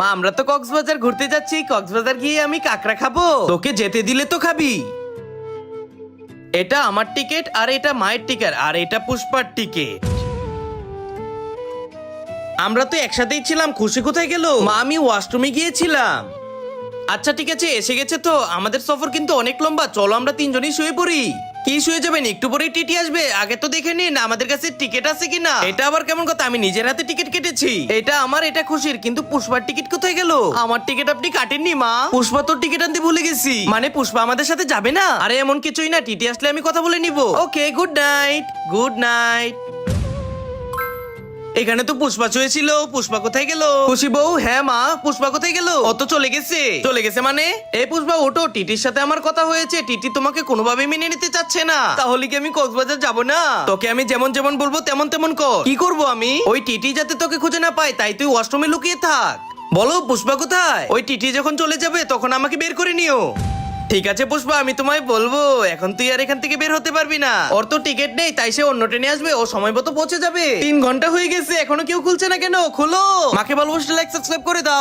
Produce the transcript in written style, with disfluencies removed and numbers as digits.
মা আমরা তো কক্সবাজার ঘুরতে যাচ্ছি, কক্সবাজার গিয়ে আমি কাঁকড়া খাবো। তোকে যেতে দিলে তো খাবি। এটা আমার টিকিট, আর এটা মায়ের টিকিট, আর এটা পুষ্পার টিকিট। আমরা তো একসাথেই ছিলাম, খুশি কোথায় গেল? মা আমি ওয়াশরুমে গিয়েছিলাম। আচ্ছা ঠিক আছে, এসে গেছে তো। আমাদের সফর কিন্তু অনেক লম্বা, চলো আমরা তিনজনই শুয়ে পড়ি। কি শুয়ে যাবেন? একটু পরেই টিটি আসবে, আগে তো দেখে নিন আমাদের কাছে টিকিট আছে কিনা। এটা আবার কেমন কথা? আমি নিজের হাতে টিকিট কেটেছি। এটা আমার, এটা খুশির, কিন্তু পুষ্পার টিকিট কোথায় গেল? আমার টিকিট আপনি কাটেননি মা? পুষ্পা তোর টিকিট আনতে ভুলে গেছি। মানে পুষ্পা আমাদের সাথে যাবে না? আরে এমন কিছুই না, টিটি আসলে আমি কথা বলে নিব। ওকে, গুড নাইট। Good night. এখানে তো পুষ্পা শুয়েছিল, পুষ্পা কোথায় গেল? খুশি বউ, হ্যাঁ মা পুষ্পা কোথায় গেল? ও তো চলে গেছে। চলে গেছে মানে? এই পুষ্পা ওঠো, টিটির সাথে আমার কথা হয়েছে, টিটি তোমাকে কোনোভাবে মেনে নিতে চাচ্ছে না। তাহলে কি আমি কক্সবাজার যাব না? তোকে আমি যেমন যেমন বলবো তেমন তেমন কর। কি করব আমি? ওই টিটি যাতে তোকে খুঁজে না পায়, তাই তুই ওয়াশরুমে লুকিয়ে থাক। বলো পুষ্পা কোথায়? ওই টিটি যখন চলে যাবে তখন আমাকে বের করে নিও। ঠিক আছে পুষ্পা, আমি তোমায় বলবো। এখন তুই আর এখান থেকে বের হতে পারবি না। ওর তো টিকিট নেই, তাই সে অন্য ট্রেনে আসবে, ও সময় মতো পৌঁছে যাবে। 3 ঘন্টা হয়ে গেছে, এখনো কেউ খুলছে না কেন? খুলো। মাকে ভালোবাসলে লাইক সাবস্ক্রাইব করে দাও।